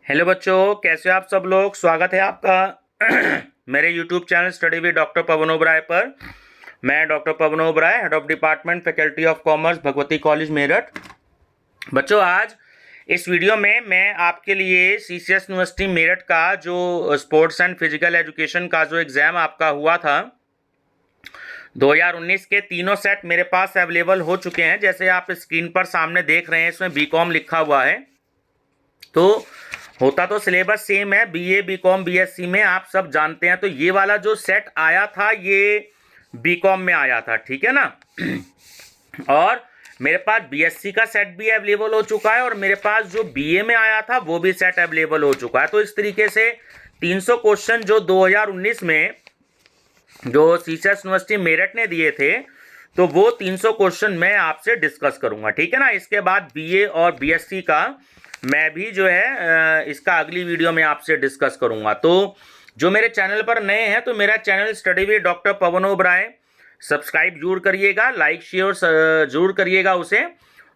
Hello बच्चों, कैसे हो आप सब लोग। स्वागत है आपका मेरे YouTube channel study with doctor Pawan Oberoi पर। मैं doctor Pawan Oberoi, head of department faculty of commerce, Bhagwati college Meerut. बच्चों, आज इस वीडियो में मैं आपके लिए सीसीएस यूनिवर्सिटी मेरठ का जो स्पोर्ट्स एंड फिजिकल एजुकेशन का जो एग्ज़ाम आपका हुआ था 2019 के तीनों सेट मेरे पास अवेलेबल हो चुके हैं। जैसे आप स्क्रीन पर सामने देख रहे हैं, इसमें बीकॉम लिखा हुआ है। तो होता तो सिलेबस सेम है, बीए बीकॉम बीएससी में, आप सब जानते हैं। तो ये वाला जो सेट आया था ये बीकॉम में आया था, ठीक है ना। और मेरे पास बीएससी का सेट भी अवेलेबल हो चुका है और मेरे पास जो बीए में आया था वो भी सेट अवेलेबल हो चुका है। तो इस तरीके से 300 क्वेश्चन जो 2019 में जो सीसीएस यूनिवर्सिटी मेरठ ने दिए थे, तो वो 300 क्वेश्चन मैं आपसे डिस्कस करूंगा, ठीक है ना। इसके बाद बीए और बीएससी का मैं भी जो है इसका अगली वीडियो में आपसे डिस्कस करूंगा। तो जो मेरे चैनल पर नए हैं, तो मेरा channel study with doctor Pawan Oberoi subscribe जरूर करिएगा, लाइक शेयर जरूर करिएगा उसे,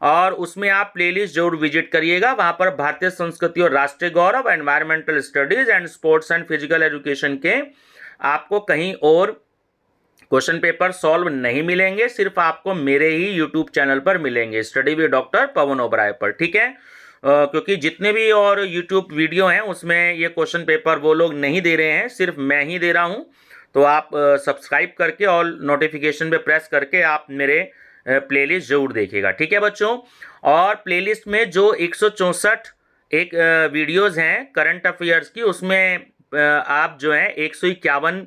और उसमें आप प्लेलिस्ट जरूर विजिट करिएगा। वहां पर भारतीय संस्कृति और राष्ट्रीय गौरव, environmental studies and sports and physical education के आपको कहीं और क्वेश्चन पेपर सॉल्व नहीं मिलेंगे, सिर्फ आपको मेरे ही यूट्यूब चैनल पर मिलेंगे, study with doctor Pawan Oberoi पर, ठीक है। क्योंकि जितने भी और यूट्यूब वीडियो हैं उसमें ये क्वेश्चन पेपर वो लोग नहीं दे रहे हैं, सिर्फ मैं ही दे रहा हूं। तो आप सब्सक्राइब करके और नोटिफिकेशन पे प्रेस करके आप मेरे प्लेलिस्ट जरूर देखिएगा, ठीक है बच्चों। और प्लेलिस्ट में जो 164 एक वीडियोस हैं करंट अफेयर्स की, उसमें आप जो है 151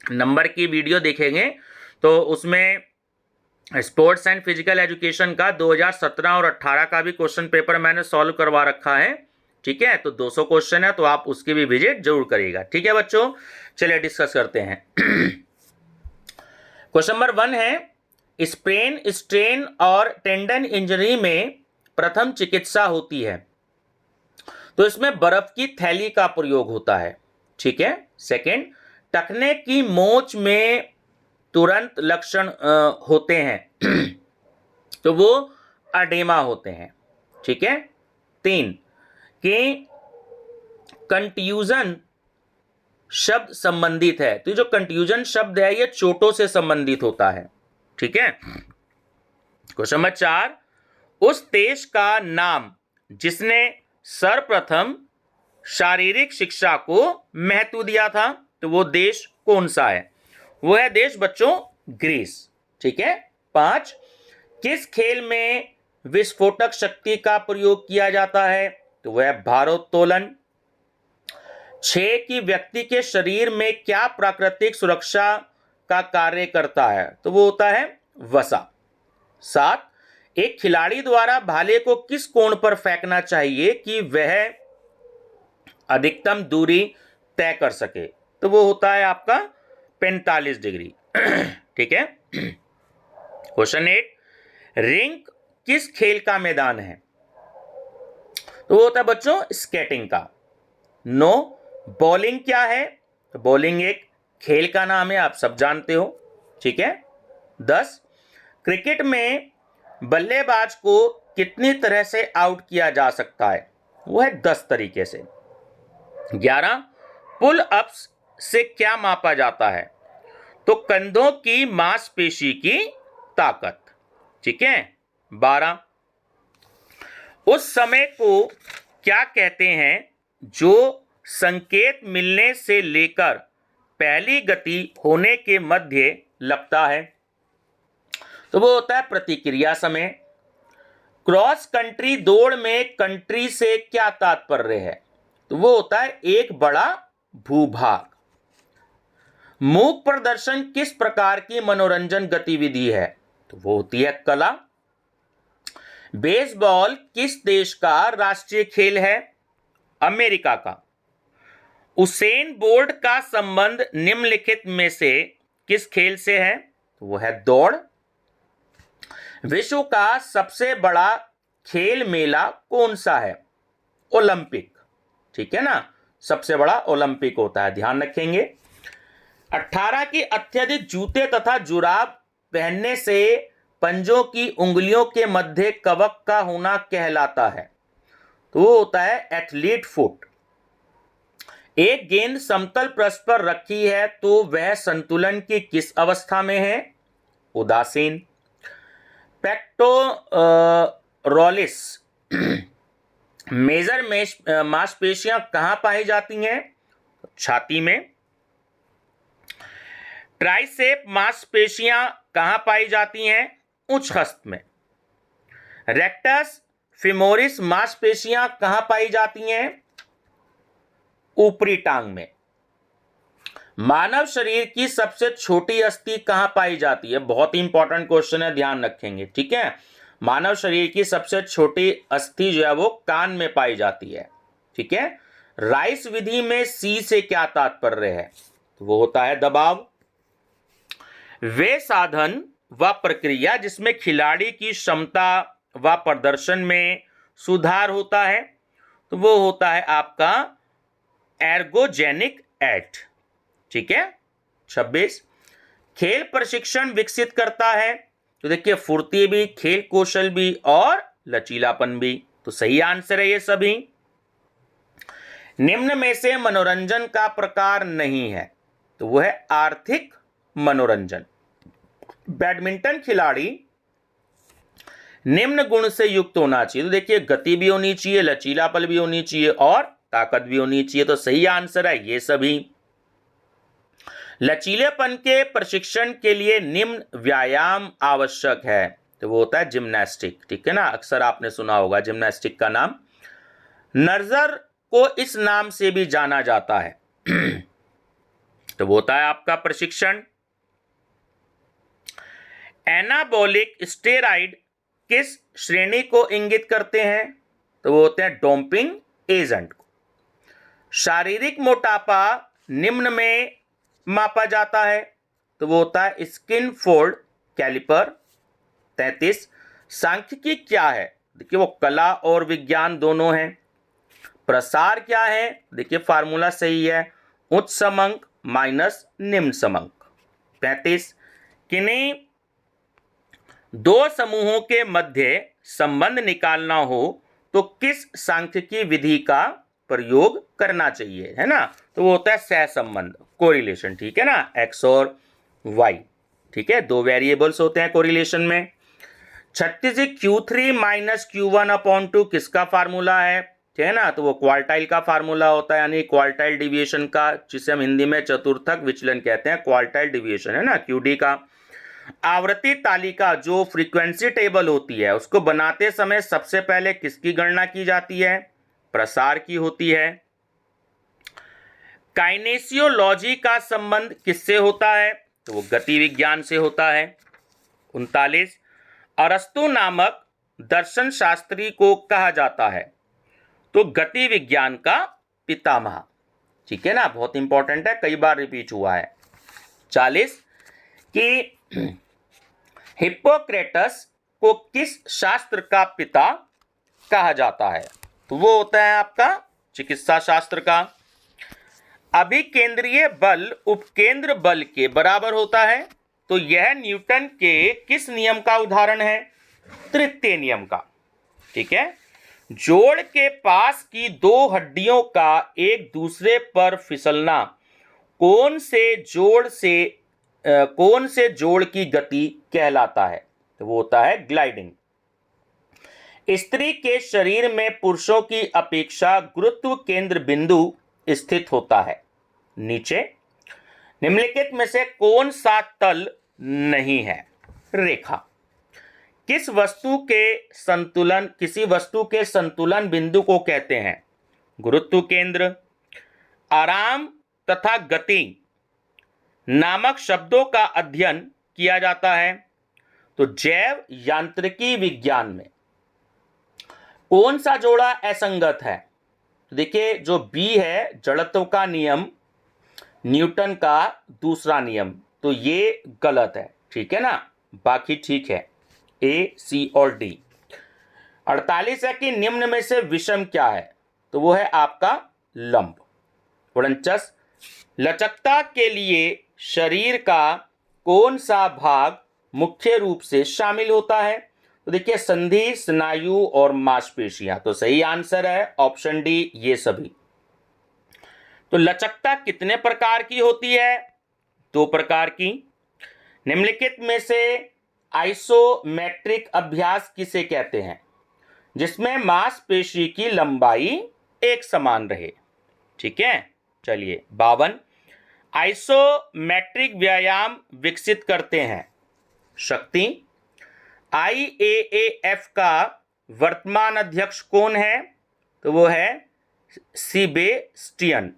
नंबर की वीडियो देखेंगे। तो उसमें स्पोर्ट्स एंड फिजिकल एजुकेशन का 2017 और 18 का भी क्वेश्चन पेपर मैंने सॉल्व करवा रखा है, ठीक है। तो 200 क्वेश्चन है, तो आप उसकी भी विजिट जरूर करिएगा, ठीक है बच्चों। चलिए डिस्कस करते हैं। क्वेश्चन नंबर 1 है, स्प्रेन, स्ट्रेन और टेंडन इंजरी में प्रथम चिकित्सा होती है। तो इसमें बर्फ की थैली का प्रयोग होता है, ठीक है। सेकेंड, टखने की मोच में तुरंत लक्षण होते हैं तो वो अडेमा होते हैं, ठीक है। 3, कि कंट्यूजन शब्द संबंधित है। तो जो कंट्यूजन शब्द है ये चोटों से संबंधित होता है, ठीक है। क्वेश्चन नंबर 4, उस देश का नाम जिसने सर्वप्रथम शारीरिक शिक्षा को महत्व दिया था, तो वो देश कौन सा है। वो है देश बच्चों ग्रीस, ठीक है। 5, किस खेल में विस्फोटक शक्ति का प्रयोग किया जाता है, तो वह भारोत्तोलन। 6, कि व्यक्ति के शरीर में क्या प्राकृतिक सुरक्षा का कार्य करता है, तो वो होता है वसा। 7, एक खिलाड़ी द्वारा भाले को किस कोण पर फेंकना चाहिए कि वह अधिकतम दूरी तय कर सके, तो वो होता है आपका 45 डिग्री, ठीक है। क्वेश्चन 8, रिंक किस खेल का मैदान है, तो वो होता है बच्चों स्केटिंग का। 9, बॉलिंग क्या है, तो बॉलिंग एक खेल का नाम है, आप सब जानते हो, ठीक है। 10, क्रिकेट में बल्लेबाज को कितनी तरह से आउट किया जा सकता है, वो है 10 तरीके से। 11, पुल अप्स से क्या मापा जाता है, तो कंधों की मांसपेशी की ताकत, ठीक है। 12, उस समय को क्या कहते हैं जो संकेत मिलने से लेकर पहली गति होने के मध्य लगता है, तो वो होता है प्रतिक्रिया समय। क्रॉस कंट्री दौड़ में कंट्री से क्या तात्पर्य है, तो वो होता है एक बड़ा भूभाग। मूक प्रदर्शन किस प्रकार की मनोरंजन गतिविधि है, तो वो होती है कला। बेसबॉल किस देश का राष्ट्रीय खेल है, अमेरिका का। उसेन बोल्ट का संबंध निम्नलिखित में से किस खेल से है, तो वो है दौड़। विश्व का सबसे बड़ा खेल मेला कौन सा है, ओलंपिक, ठीक है ना। सबसे बड़ा ओलंपिक होता है, ध्यान रखेंगे। 18, की अत्यधिक जूते तथा जुराब पहनने से पंजों की उंगलियों के मध्य कवक का होना कहलाता है, तो वो होता है एथलीट फुट। एक गेंद समतल पृष्ठ पर रखी है तो वह संतुलन की किस अवस्था में है? उदासीन। पेक्टोरॉलिस मेजर मांसपेशियां कहां पाई जाती हैं? छाती में। ट्राइसेप मांसपेशियां कहां पाई जाती हैं? उच्च हस्त में। रेक्टस फिमोरिस मांसपेशियां कहां पाई जाती हैं? ऊपरी टांग में। मानव शरीर की सबसे छोटी अस्थि कहां पाई जाती है? बहुत ही इंपॉर्टेंट क्वेश्चन है, ध्यान रखेंगे, ठीक है। मानव शरीर की सबसे छोटी अस्थि जो है वो कान में पाई जाती है, ठीक है। राइस विधि में सी से क्या तात्पर्य है? तो वो होता है दबाव। वे साधन व प्रक्रिया जिसमें खिलाड़ी की क्षमता व प्रदर्शन में सुधार होता है, तो वो होता है आपका एर्गोजेनिक एक्ट, ठीक है। 26 खेल प्रशिक्षण विकसित करता है, तो देखिए फुर्ती भी, खेल कौशल भी और लचीलापन भी। तो सही आंसर है ये सभी। निम्न में से मनोरंजन का प्रकार नहीं है, तो वो है आर्थिक मनोरंजन। बैडमिंटन खिलाड़ी निम्न गुण से युक्त होना चाहिए, तो देखिए गति भी होनी चाहिए, लचीलापन भी होनी चाहिए और ताकत भी होनी चाहिए। तो सही आंसर है ये सभी। लचीलेपन के प्रशिक्षण के लिए निम्न व्यायाम आवश्यक है, तो वो होता है जिम्नास्टिक, ठीक है ना। अक्सर आपने सुना होगा जिम्नास्टिक का नाम। नर्जर को इस नाम से भी जाना जाता है तो वो होता है आपका प्रशिक्षण। एनाबॉलिक स्टेरॉइड किस श्रेणी को इंगित करते हैं? तो वो होते हैं डोपिंग एजेंट को। शारीरिक मोटापा निम्न में मापा जाता है, तो वो होता है स्किन फोल्ड कैलिपर। 33 सांख्यिकी क्या है? देखिए वो कला और विज्ञान दोनों हैं। प्रसार क्या है? देखिए फार्मूला सही है, उच्च समंक माइनस निम्न समंक। 35 किन्हीं दो समूहों के मध्य संबंध निकालना हो तो किस सांख्यिकी विधि का प्रयोग करना चाहिए, है ना। तो वो होता है सहसंबंध, कोरिलेशन, ठीक है ना, एक्स और वाई, ठीक है। दो वेरिएबल्स होते हैं कोरिलेशन में। 36 Q3 माइनस Q1/2 किसका फार्मूला है, ठीक है ना। तो वो क्वार्टाइल का फार्मूला होता है, यानी क्वार्टाइल डिविएशन का, जिसे हम हिंदी में चतुर्थक विचलन कहते हैं, क्वार्टाइल डिविएशन, है ना, QD का। आवृत्ति तालिका जो फ्रीक्वेंसी टेबल होती है उसको बनाते समय सबसे पहले किसकी गणना की जाती है? प्रसार की होती है। काइनेसियोलॉजी का संबंध किससे होता है? तो वो गति विज्ञान से होता है। 39 अरस्तु नामक दर्शन शास्त्री को कहा जाता है, तो गति विज्ञान का पितामह, ठीक है ना, बहुत इंपॉर्टेंट है, कई बार रिपीट हुआ है। 40 कि हिप्पोक्रेटस को किस शास्त्र का पिता कहा जाता है? तो वो होता है आपका चिकित्सा शास्त्र का। अभिकेंद्रीय बल उपकेंद्र बल के बराबर होता है, तो यह न्यूटन के किस नियम का उदाहरण है? तृतीय नियम का, ठीक है। जोड़ के पास की दो हड्डियों का एक दूसरे पर फिसलना कौन से जोड़ की गति कहलाता है? तो वो होता है ग्लाइडिंग। स्त्री के शरीर में पुरुषों की अपेक्षा गुरुत्व केंद्र बिंदु स्थित होता है नीचे। निम्नलिखित में से कौन सा तल नहीं है? रेखा। किसी वस्तु के संतुलन बिंदु को कहते हैं? गुरुत्व केंद्र। आराम तथा गति नामक शब्दों का अध्ययन किया जाता है, तो जैव यांत्रिकी विज्ञान में कौन सा जोड़ा असंगत है? देखिए जो बी है जड़त्व का नियम, न्यूटन का दूसरा नियम, तो ये गलत है, ठीक है ना, बाकी ठीक है, ए, सी और डी। 48 है कि निम्न में से विषम क्या है? तो वो है आपका लंब। 49 लचकता के लिए शरीर का कौन सा भाग मुख्य रूप से शामिल होता है? तो देखिए संधि, स्नायु और मांसपेशियां, तो सही आंसर है ऑप्शन डी ये सभी। तो लचकता कितने प्रकार की होती है? 2 प्रकार की। निम्नलिखित में से आइसोमेट्रिक अभ्यास किसे कहते हैं? जिसमें मांसपेशी की लंबाई एक समान रहे। ठीक है, चलिए 52 आइसोमेट्रिक व्यायाम विकसित करते हैं। शक्ति। IAAF का वर्तमान अध्यक्ष कौन है? तो वो है सेबेस्टियन।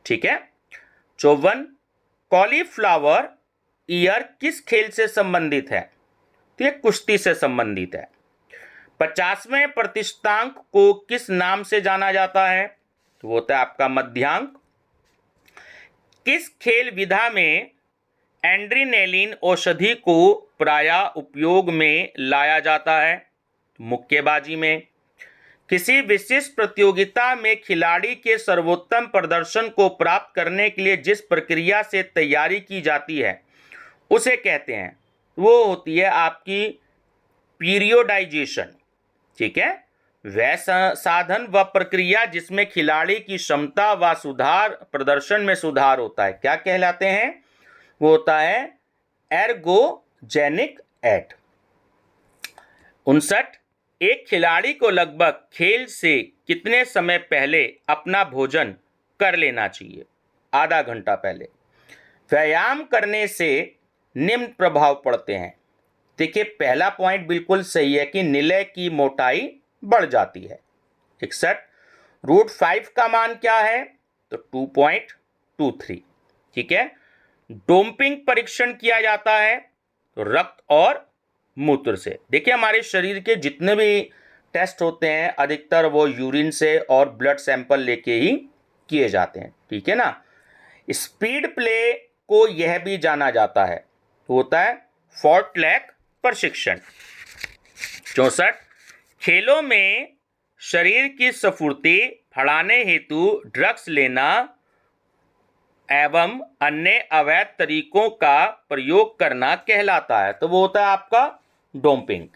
ठीक है। 54 कॉलीफ्लावर ईयर किस खेल से संबंधित है? तो ये कुश्ती से संबंधित है। 50वें प्रतिष्ठांक को किस नाम से जाना जाता है? तो वो होता है आपका मध्यांक। किस खेल विधा में एड्रेनालिन औषधि को प्रायः उपयोग में लाया जाता है? मुक्केबाजी में। किसी विशिष्ट प्रतियोगिता में खिलाड़ी के सर्वोत्तम प्रदर्शन को प्राप्त करने के लिए जिस प्रक्रिया से तैयारी की जाती है उसे कहते हैं, वो होती है आपकी पीरियोडाइजेशन। ठीक है, वह साधन व प्रक्रिया जिसमें खिलाड़ी की क्षमता व प्रदर्शन में सुधार होता है, क्या कहलाते हैं? वो होता है एर्गोजेनिक एक्ट। 59 एक खिलाड़ी को लगभग खेल से कितने समय पहले अपना भोजन कर लेना चाहिए? आधा घंटा पहले। व्यायाम करने से निम्न प्रभाव पड़ते हैं। देखिए पहला पॉइंट बिल्कुल सही है कि निलय की मोटाई बढ़ जाती है। 61 √5 का मान क्या है? तो 2.23। ठीक है। डोपिंग परीक्षण किया जाता है तो रक्त और मूत्र से। देखिए हमारे शरीर के जितने भी टेस्ट होते हैं अधिकतर वो यूरिन से और ब्लड सैंपल लेके ही किए जाते हैं। ठीक है ना। स्पीड प्ले को यह भी जाना जाता है, होता है फॉर्टलैक प्रशिक्षण। 64 खेलों में शरीर की स्फूर्ति बढ़ाने हेतु ड्रग्स लेना एवं अन्य अवैध तरीकों का प्रयोग करना कहलाता है, तो वो होता है आपका डोपिंग।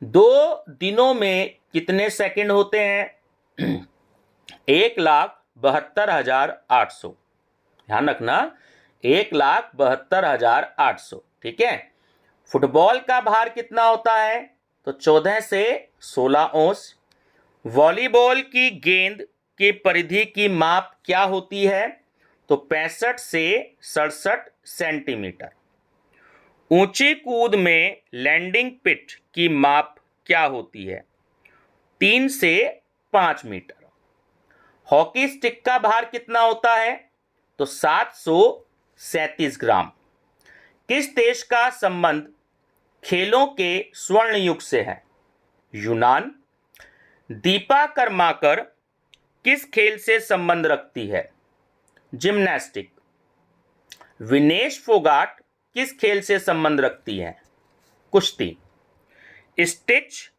2 दिनों में कितने सेकंड होते हैं? 1,72,800। ध्यान रखना 1,72,800। ठीक है। फुटबॉल का भार कितना होता है? तो 14 से 16 औंस। वॉलीबॉल की गेंद की परिधि की माप क्या होती है? तो 65 से 67 सेंटीमीटर। ऊंची कूद में लैंडिंग पिट की माप क्या होती है? 3 से 5 मीटर। हॉकी स्टिक का भार कितना होता है? तो 737 ग्राम। किस देश का संबंध खेलों के स्वर्ण युग से है? यूनान। दीपा कर्माकर किस खेल से संबंध रखती है? जिम्नास्टिक। विनेश फोगाट किस खेल से संबंध रखती है? कुश्ती। स्टिच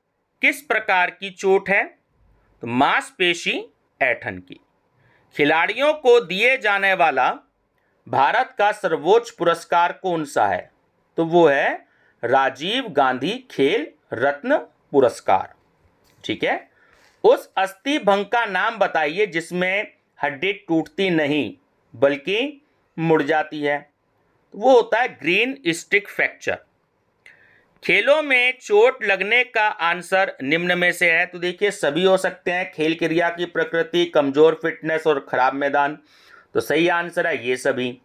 किस प्रकार की चोट है? तो मांसपेशी ऐंठन की। खिलाड़ियों को दिए जाने वाला भारत का सर्वोच्च पुरस्कार कौन सा है? तो वो है राजीव गांधी खेल रत्न पुरस्कार। ठीक है। उस अस्थि भंग का नाम बताइए जिसमें हड्डी टूटती नहीं बल्कि मुड़ जाती है, तो वो होता है ग्रीन स्टिक फ्रैक्चर। खेलों में चोट लगने का आंसर निम्न में से है, तो देखिए सभी हो सकते हैं। खेल क्रिया की प्रकृति, कमजोर फिटनेस और खराब मैदान, तो सही आंसर है ये सभी।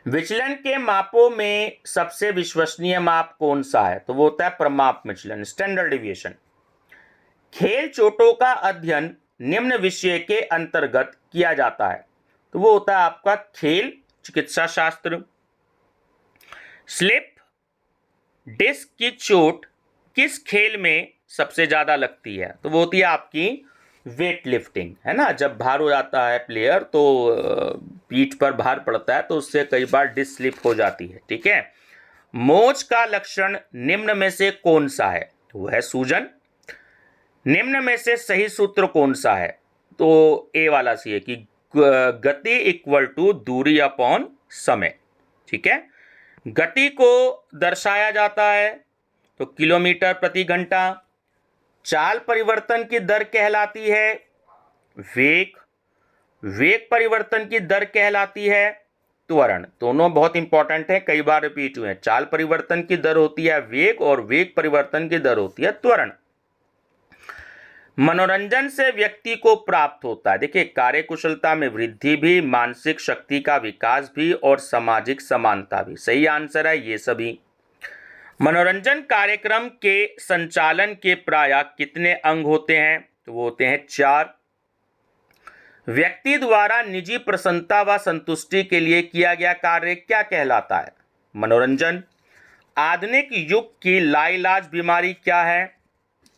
विचलन के मापों में सबसे विश्वसनीय माप कौन सा है? तो वो होता है प्रमाप विचलन, स्टैंडर्ड डिविएशन। खेल चोटों का अध्ययन निम्न विषय के अंतर्गत किया जाता है, तो वो होता है आपका खेल चिकित्सा शास्त्र। स्लिप डिस्क की चोट किस खेल में सबसे ज्यादा लगती है? तो वो होती है आपकी वेट लिफ्टिंग, है ना। जब भार हो जाता है प्लेयर तो पीठ पर भार पड़ता है तो उससे कई बार डिस्क स्लिप हो जाती है। ठीक है। मोच का लक्षण निम्न में से कौन सा है? वो है सूजन। निम्न में से सही सूत्र कौन सा है? तो ए वाला सी है कि गति इक्वल टू दूरी अपॉन समय। ठीक है। गति को दर्शाया जाता है तो किलोमीटर प्रति घंटा। चाल परिवर्तन की दर कहलाती है वेग। वेग परिवर्तन की दर कहलाती है त्वरण। दोनों बहुत इंपॉर्टेंट है, कई बार रिपीट हुए हैं। चाल परिवर्तन की दर होती है वेग और वेग परिवर्तन की दर होती है त्वरण। मनोरंजन से व्यक्ति को प्राप्त होता है, देखिए, कार्यकुशलता में वृद्धि भी, मानसिक शक्ति का विकास भी और सामाजिक समानता भी। सही आंसर है ये सभी। मनोरंजन कार्यक्रम के संचालन के प्रायः कितने अंग होते हैं? तो वो होते हैं 4। व्यक्ति द्वारा निजी प्रसन्नता व संतुष्टि के लिए किया गया कार्य क्या कहलाता है? मनोरंजन। आधुनिक युग की लाइलाज बीमारी क्या है?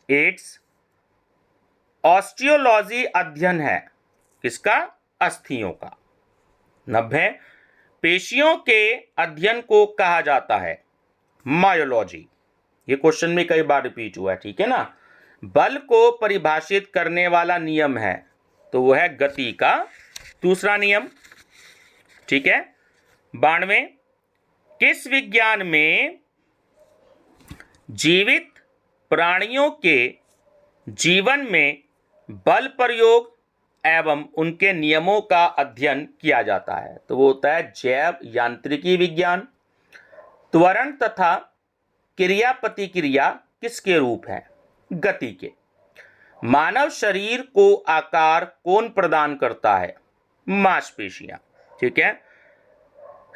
एड्स। ऑस्टियोलॉजी अध्ययन है किसका? अस्थियों का। 90। पेशियों के अध्ययन को कहा जाता है मायोलॉजी। ये क्वेश्चन में कई बार रिपीट हुआ है, ठीक है ना। बल को परिभाषित करने वाला नियम है तो वो है गति का दूसरा नियम, ठीक है। 92। किस विज्ञान में जीवित प्राणियों के जीवन में बल प्रयोग एवं उनके नियमों का अध्ययन किया जाता है? तो वो होता है जैव यांत्रिकी विज्ञान। त्वरण तथा क्रिया प्रतिक्रिया किसके रूप हैं? गति के। मानव शरीर को आकार कौन प्रदान करता है? मांसपेशियां, ठीक है।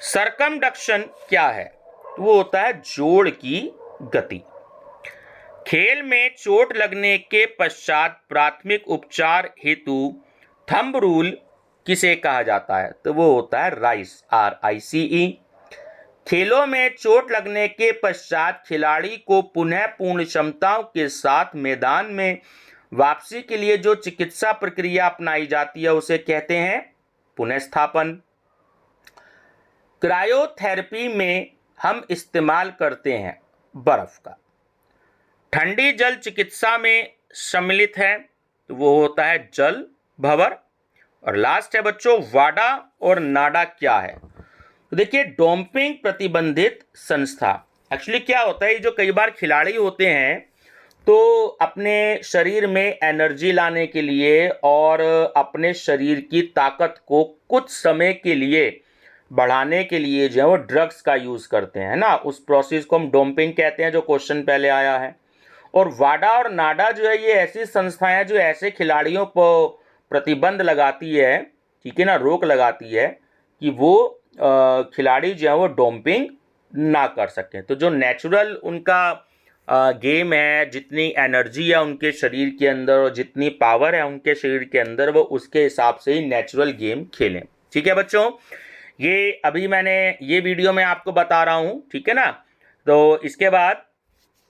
सर्कमडक्शन क्या है? वो होता है जोड़ की गति। खेल में चोट लगने के पश्चात प्राथमिक उपचार हेतु थंब रूल किसे कहा जाता है? तो वो होता है राइस, RICE। खेलों में चोट लगने के पश्चात खिलाड़ी को पुनः पूर्ण क्षमताओं के साथ मैदान में वापसी के लिए जो चिकित्सा प्रक्रिया अपनाई जाती है उसे कहते हैं पुनःस्थापन। क्रायोथेरेपी में हम इस्तेमाल करते हैं बर्फ का। ठंडी जल चिकित्सा में सम्मिलित है तो वो होता है जल भंवर। और लास्ट है बच्चों वाडा और नाडा क्या है? तो देखिए, डोपिंग प्रतिबंधित संस्था। एक्चुअली क्या होता है, जो कई बार खिलाड़ी होते हैं तो अपने शरीर में एनर्जी लाने के लिए और अपने शरीर की ताकत को कुछ समय के लिए बढ़ाने के लिए जो है वो ड्रग्स का यूज़ करते हैं ना, उस प्रोसेस को हम डोपिंग कहते हैं, जो क्वेश्चन पहले आया है। और वाडा और नाडा जो है ये ऐसी संस्थाएं हैं जो ऐसे खिलाड़ियों पर प्रतिबंध लगाती है, ठीक है ना, रोक लगाती है कि वो खिलाड़ी जो है वो डोपिंग ना कर सकें। तो जो नेचुरल उनका गेम है, जितनी एनर्जी है उनके शरीर के अंदर और जितनी पावर है उनके शरीर के अंदर, वो उसके हिसाब से ही नेचुरल गेम खेलें, ठीक है बच्चों। ये अभी मैंने ये वीडियो में आपको बता रहा हूँ, ठीक है ना। तो इसके बाद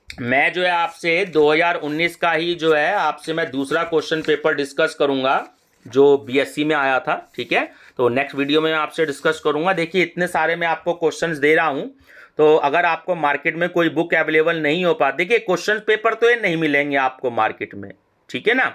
मैं जो है आपसे 2019 का ही जो है आपसे मैं दूसरा क्वेश्चन पेपर डिस्कस करूंगा जो BSc में आया था, ठीक है। तो नेक्स्ट वीडियो में आपसे डिस्कस करूंगा। देखिए, इतने सारे मैं आपको क्वेश्चंस दे रहा हूं, तो अगर आपको मार्केट में कोई बुक अवेलेबल नहीं हो पाती, देखिए क्वेश्चन पेपर तो ये नहीं मिलेंगे आपको मार्केट में, ठीक है ना,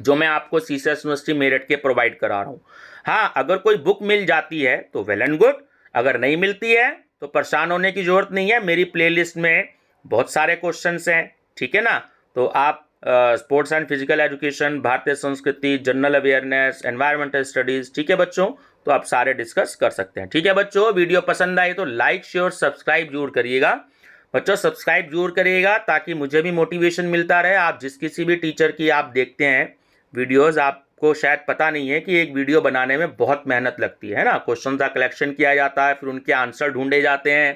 जो मैं आपको CSS यूनिवर्सिटी मेरठ के प्रोवाइड करा रहा हूँ। हाँ, अगर कोई बुक मिल जाती है तो वेल एंड गुड, अगर नहीं मिलती है तो परेशान होने की जरूरत नहीं है। मेरी प्लेलिस्ट में बहुत सारे क्वेश्चंस हैं, ठीक है ना। तो आप स्पोर्ट्स एंड फिजिकल एजुकेशन, भारतीय संस्कृति, जनरल अवेयरनेस, एनवायरमेंटल स्टडीज, ठीक है बच्चों, तो आप सारे डिस्कस कर सकते हैं, ठीक है बच्चों। वीडियो पसंद आई तो लाइक शेयर सब्सक्राइब जरूर करिएगा बच्चों, सब्सक्राइब जरूर करिएगा ताकि मुझे भी मोटिवेशन मिलता रहे। आप जिस किसी भी टीचर की आप देखते हैं वीडियोस, आपको शायद पता नहीं है कि एक वीडियो बनाने में बहुत मेहनत लगती है ना। क्वेश्चन का कलेक्शन किया जाता है, फिर उनके आंसर ढूंढे जाते हैं,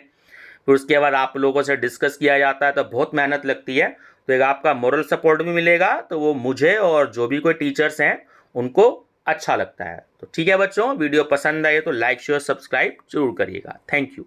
फिर उसके बाद आप लोगों से डिस्कस किया जाता है, तो बहुत मेहनत लगती है। तो एक आपका मोरल सपोर्ट भी मिलेगा, तो वो मुझे और जो भी कोई टीचर्स हैं उनको अच्छा लगता है। तो ठीक है बच्चों, वीडियो पसंद आए तो लाइक शेयर सब्सक्राइब जरूर करिएगा। Thank you.